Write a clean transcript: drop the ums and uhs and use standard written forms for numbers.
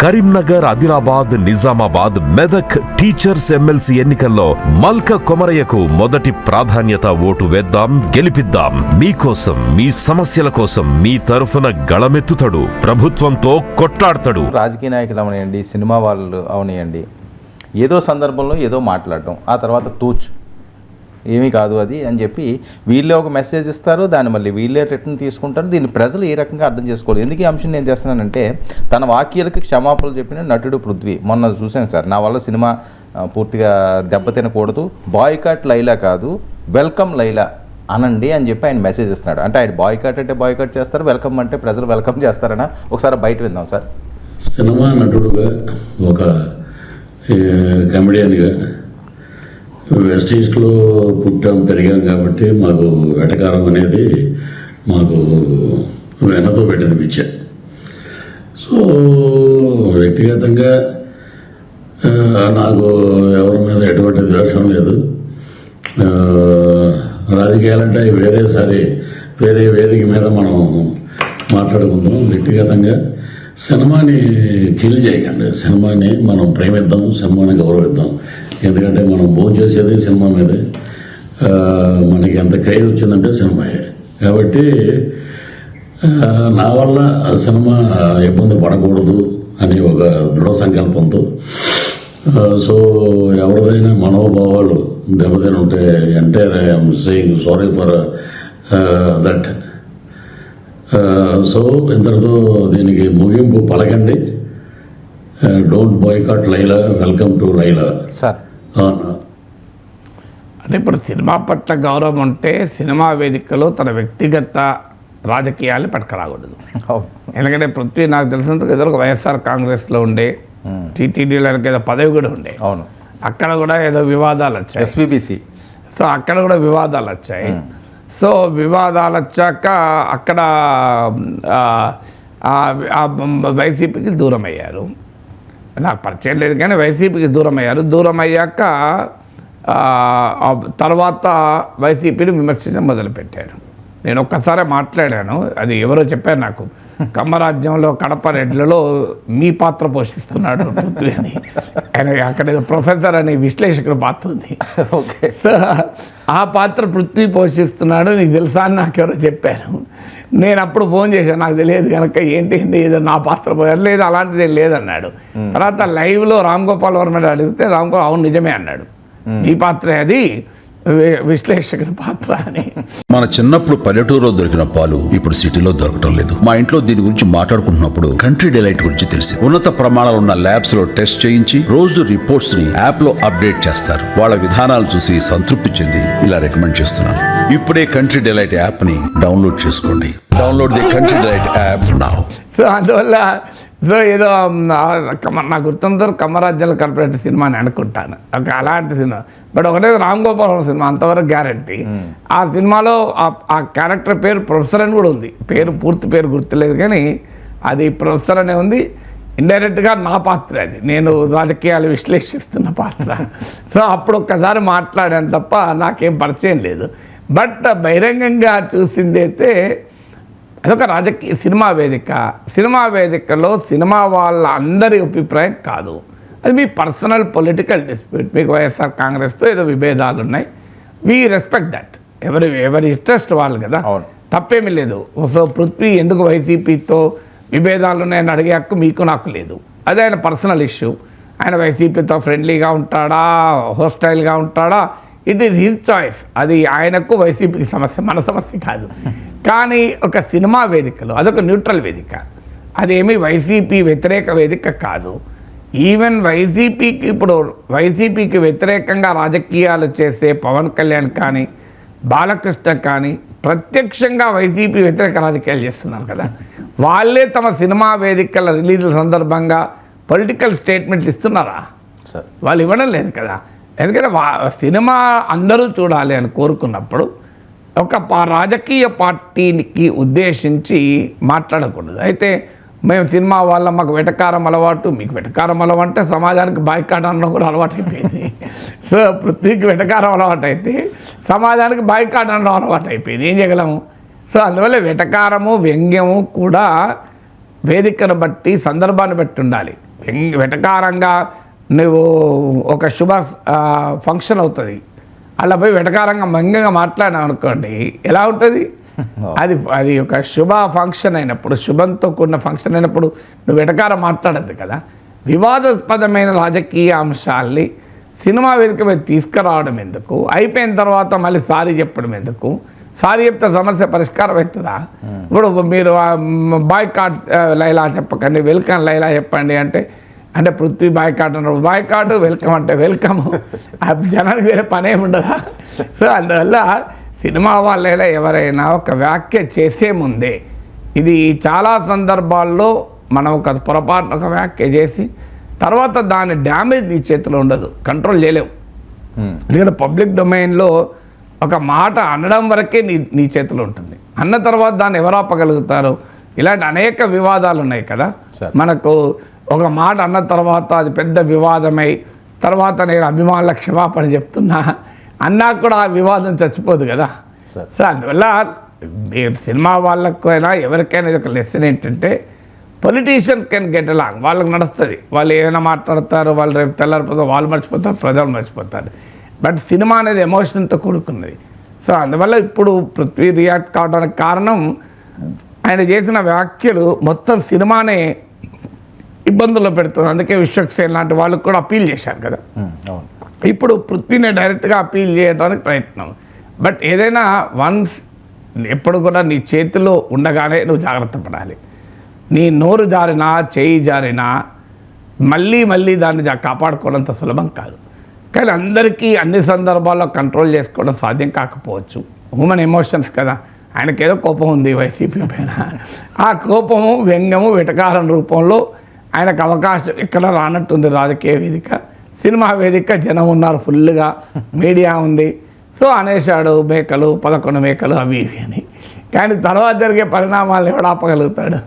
Karimnagar, Adilabad, Nizamabad, Medak teachers MLC ఎన్నికల్లో మల్క కొమరయ్యకు మొదటి ప్రాధాన్యత. ఓటు వేద్దాం, గెలిపిద్దాం. మీకోసం, మీ సమస్యల కోసం మీ తరఫున గళమెత్తుతాడు, ప్రభుత్వంతో కొట్లాడతాడు. రాజకీయ నాయకులు అవనియండి, సినిమా వాళ్ళు అవనియండి, ఏదో సందర్భంలో ఏదో మాట్లాడటం, ఆ తర్వాత తూచ్ ఏమీ కాదు అది అని చెప్పి వీళ్ళే ఒక మెసేజ్ ఇస్తారు, దాన్ని మళ్ళీ వీళ్ళే రిటర్న్ తీసుకుంటారు. దీన్ని ప్రజలు ఏ రకంగా అర్థం చేసుకోవాలి. ఎందుకు ఈ అంశం నేను చేస్తున్నానంటే, తన వాక్యాలకి క్షమాపణలు చెప్పిన నటుడు పృథ్వీ మొన్న చూశాను సార్, నా వల్ల సినిమా పూర్తిగా దెబ్బతినకూడదు, బాయ్కాట్ లైలా కాదు వెల్కమ్ లైలా అనండి అని చెప్పి ఆయన మెసేజ్ ఇస్తున్నాడు. అంటే ఆయన బాయ్కాట్ అంటే బాయ్కాట్ చేస్తారు, వెల్కమ్ అంటే ప్రజలు వెల్కమ్ చేస్తారనా? ఒకసారి బయట విందాం సార్. సినిమా నటుడుగా, ఒక కమెడియన్గా వెస్ట్ ఈస్ట్లో పుట్టాం పెరిగాం కాబట్టి మాకు వెటకారం అనేది మాకు వెనతో పెట్టిన పిచ్చ. సో వ్యక్తిగతంగా నాకు ఎవరి మీద ఎటువంటి ద్వేషం లేదు. రాజకీయాలంటే వేరే వేదిక మీద మనం మాట్లాడుకుందాం. వ్యక్తిగతంగా సినిమాని కిల్ చేయకండి, సినిమాని మనం ప్రేమిద్దాం, సినిమాని గౌరవిద్దాం. ఎందుకంటే మనం భోజనం చేసేది సినిమా మీదే, మనకి ఎంత క్రేజ్ వచ్చిందంటే సినిమాయే. కాబట్టి నా వల్ల సినిమా ఇబ్బంది పడకూడదు అని ఒక దృఢ సంకల్పంతో, సో ఎవరిదైనా మనోభావాలు దెబ్బతిని ఉంటే అంటే I'm saying sorry for that. So ఇంతటితో దీనికి ముగింపు పలకండి. Don't boycott Laila, welcome to Laila sir. అంటే ఇప్పుడు సినిమా పట్ల గౌరవం ఉంటే సినిమా వేదికలో తన వ్యక్తిగత రాజకీయాలు పట్టుకురాకూడదు. ఎందుకంటే పృథ్వీ నాకు తెలిసినందుకు ఏదో ఒక వైఎస్ఆర్ కాంగ్రెస్లో ఉండే, టీటీడీలో ఏదో పదవి కూడా ఉండే. అవును, అక్కడ కూడా ఏదో వివాదాలు వచ్చాయి, ఎస్విబిసి. సో అక్కడ కూడా వివాదాలు వచ్చాయి. సో వివాదాలు వచ్చాక అక్కడ వైసీపీకి దూరం అయ్యారు. నాకు పరిచయం లేదు కానీ వైసీపీకి దూరం అయ్యారు. దూరం అయ్యాక తర్వాత వైసీపీని విమర్శించడం మొదలుపెట్టారు. నేను ఒక్కసారి మాట్లాడాను, అది ఎవరో చెప్పారు నాకు, కమ్మరాజ్యంలో కడప రెడ్లలో మీ పాత్ర పోషిస్తున్నాడు పృథ్వీ అని. ఆయన అక్కడ ప్రొఫెసర్ అనే విశ్లేషకుడు పాత్ర ఉంది, ఆ పాత్ర పృథ్వీ పోషిస్తున్నాడు నీకు తెలుసా అని నాకెవరో చెప్పారు. నేను అప్పుడు ఫోన్ చేశాను, నాకు తెలియదు కనుక ఏంటి ఏదో నా పాత్ర పోయారు, లేదు అలాంటిది లేదన్నాడు. తర్వాత లైవ్లో రామ్ గోపాల్ వర్మ అడిగితే రామ్ గోపాల్ అవును నిజమే అన్నాడు, మీ పాత్రే అది, విశ్లేషకుని పాత్ర అని. మన చిన్నప్పుడు పల్లెటూరులో దొరికిన పాలు ఇప్పుడు సిటీలో దొరకటం లేదు. మా ఇంట్లో దీని గురించి మాట్లాడుకుంటున్నప్పుడు కంట్రీ డిలైట్ గురించి తెలిసి ఉన్నత ప్రమాణాలు ఉన్న ల్యాబ్స్ లో టెస్ట్ చేయించి రోజు రిపోర్ట్స్ ని యాప్ లో అప్డేట్ చేస్తారు. వాళ్ళ విధానాలు చూసి సంతృప్తి చెంది ఇలా రికమెండ్ చేస్తున్నాను. ఇప్పుడే కంట్రీ డిలైట్ యాప్ ని డౌన్లోడ్ చేసుకోండి. Download the country delight app now. So అందువల్ల సో ఏదో నాకు గుర్తుందో కమ్మరాజ్యాల కార్పొరేట్ సినిమా అని అనుకుంటాను, ఒక అలాంటి సినిమా. బట్ ఒకటే రామ్ గోపాల్ సినిమా అంతవరకు గ్యారంటీ. ఆ సినిమాలో ఆ క్యారెక్టర్ పేరు ప్రొఫెసర్ అని కూడా ఉంది, పూర్తి పేరు గుర్తులేదు కానీ అది ప్రొఫెసర్ అనే ఉంది. ఇండైరెక్ట్గా నా పాత్ర అది, నేను రాజకీయాలు విశ్లేషిస్తున్న పాత్ర. సో అప్పుడు ఒక్కసారి మాట్లాడాను తప్ప నాకేం పరిచయం లేదు. బట్ బహిరంగంగా చూసిందైతే అదొక రాజకీయ సినిమా వేదికలో సినిమా వాళ్ళ అందరి అభిప్రాయం కాదు, అది మీ పర్సనల్ పొలిటికల్ డిస్ప్యూట్. మీకు వైఎస్ఆర్ కాంగ్రెస్తో ఏదో విభేదాలు ఉన్నాయి, వీ రెస్పెక్ట్ దట్. ఎవరి ఇంట్రెస్ట్ వాళ్ళు కదా, తప్పేమీ లేదు. సో పృథ్వీ ఎందుకు వైసీపీతో విభేదాలు ఉన్నాయని అడిగే హక్కు మీకు నాకు లేదు, అది ఆయన పర్సనల్ ఇష్యూ. ఆయన వైసీపీతో ఫ్రెండ్లీగా ఉంటాడా, హోస్టైల్గా ఉంటాడా, ఇట్ ఈస్ హిజ్ చాయిస్. అది ఆయనకు వైసీపీకి సమస్య, మన సమస్య కాదు. కానీ ఒక సినిమా వేదికలో అదొక న్యూట్రల్ వేదిక, అదేమీ వైసీపీ వ్యతిరేక వేదిక కాదు. ఈవెన్ వైసీపీకి వ్యతిరేకంగా రాజకీయాలు చేసే పవన్ కళ్యాణ్ కానీ బాలకృష్ణ కానీ ప్రత్యక్షంగా వైసీపీ వ్యతిరేక రాజకీయాలు చేస్తున్నారు కదా, వాళ్ళే తమ సినిమా వేదికల రిలీజుల సందర్భంగా పొలిటికల్ స్టేట్మెంట్లు ఇస్తున్నారా? వాళ్ళు ఇవ్వడం లేదు కదా. ఎందుకంటే సినిమా అందరూ చూడాలి అని కోరుకున్నప్పుడు ఒక రాజకీయ పార్టీకి ఉద్దేశించి మాట్లాడకూడదు. అయితే మేము సినిమా వాళ్ళ మాకు వెటకారం అలవాటు, మీకు వెటకారం అలవాటు, సమాజానికి బాయ్కాట్ అనడం కూడా అలవాటు అయిపోయింది. సో పృథ్వీకి వెటకారం అలవాటు అయితే సమాజానికి బాయ్కాట్ అనడం అలవాటు అయిపోయింది, ఏం చేయగలము? సో అందువల్ల వెటకారము వ్యంగ్యము కూడా వేదికను బట్టి సందర్భాన్ని బట్టి ఉండాలి. వెటకారంగా నువ్వు ఒక శుభ ఫంక్షన్ అవుతుంది అలా పోయి వెటకారంగా మంగంగా మాట్లాడినావు అనుకోండి ఎలా ఉంటుంది అది ఒక శుభ ఫంక్షన్ అయినప్పుడు శుభంతో కూడిన ఫంక్షన్ అయినప్పుడు నువ్వు వెటకారం మాట్లాడద్దు కదా. వివాదాస్పదమైన రాజకీయ అంశాల్ని సినిమా వేదిక మీద తీసుకురావడం ఎందుకు, అయిపోయిన తర్వాత మళ్ళీ సారీ చెప్పడం ఎందుకు, సారీ చెప్తే సమస్య పరిష్కారం అవుతుందా? ఇప్పుడు మీరు బాయ్కాట్ లైలా చెప్పకండి, వెల్కమ్ లైలా చెప్పండి అంటే పృథ్వీ బాయ్కాట్ అన్నారు, బాయ్కాట్ వెల్కమ్ అంటే వెల్కమ్, జనానికి వేరే పని ఏమి ఉండదా? సో అందువల్ల సినిమా వాళ్ళైనా ఎవరైనా ఒక వ్యాఖ్య చేసే ముందే, ఇది చాలా సందర్భాల్లో మనం ఒక పొరపాటున ఒక వ్యాఖ్య చేసి తర్వాత దాని డ్యామేజ్ నీ చేతిలో ఉండదు, కంట్రోల్ చేయలేవు. ఎందుకంటే పబ్లిక్ డొమైన్లో ఒక మాట అనడం వరకే నీ చేతిలో ఉంటుంది, అన్న తర్వాత దాన్ని ఎవరు ఆపగలుగుతారు? ఇలాంటి అనేక వివాదాలు ఉన్నాయి కదా మనకు. ఒక మాట అన్న తర్వాత అది పెద్ద వివాదమై తర్వాత నేను అభిమానుల క్షమాపణ చెప్తున్నా అన్నా కూడా ఆ వివాదం చచ్చిపోదు కదా. సో అందువల్ల సినిమా వాళ్ళకైనా ఎవరికైనా ఇది ఒక లెసన్ ఏంటంటే, పొలిటీషియన్స్ కెన్ గెట్ అలాంగ్, వాళ్ళకి నడుస్తుంది, వాళ్ళు ఏమైనా మాట్లాడతారు, వాళ్ళు రేపు తెల్లారిపోతారు, వాళ్ళు మర్చిపోతారు, ప్రజలు మర్చిపోతారు. బట్ సినిమా అనేది ఎమోషన్తో కూడుకున్నది. సో అందువల్ల ఇప్పుడు పృథ్వీ రియాక్ట్ కావడానికి కారణం ఆయన చేసిన వ్యాఖ్యలు మొత్తం సినిమానే ఇబ్బందుల్లో పెడుతుంది. అందుకే విశ్వక్సేన్ లాంటి వాళ్ళకు కూడా అప్పీల్ చేశారు కదా. ఇప్పుడు పృథ్వీని డైరెక్ట్గా అప్పీల్ చేయడానికి ప్రయత్నం. బట్ ఏదైనా వన్స్ ఎప్పుడు కూడా నీ చేతిలో ఉండగానే నువ్వు జాగ్రత్త పడాలి. నీ నోరు జారినా చేయి జారినా మళ్ళీ దాన్ని కాపాడుకోవడంత సులభం కాదు. కానీ అందరికీ అన్ని సందర్భాల్లో కంట్రోల్ చేసుకోవడం సాధ్యం కాకపోవచ్చు. హ్యూమన్ ఎమోషన్స్ కదా. ఆయనకేదో కోపం ఉంది వైసీపీ పైన, ఆ కోపము వ్యంగ్యము వెటకారం రూపంలో ఆయనకు అవకాశం ఇక్కడ రానట్టుంది. రాజకీయ వేదిక, సినిమా వేదిక జనం ఉన్నారు, ఫుల్గా మీడియా ఉంది. సో అనేశాడు మేకలు 11 మేకలు అవి ఇవి అని. కానీ తర్వాత జరిగే పరిణామాలు ఎవడు ఆపగలుగుతాడు?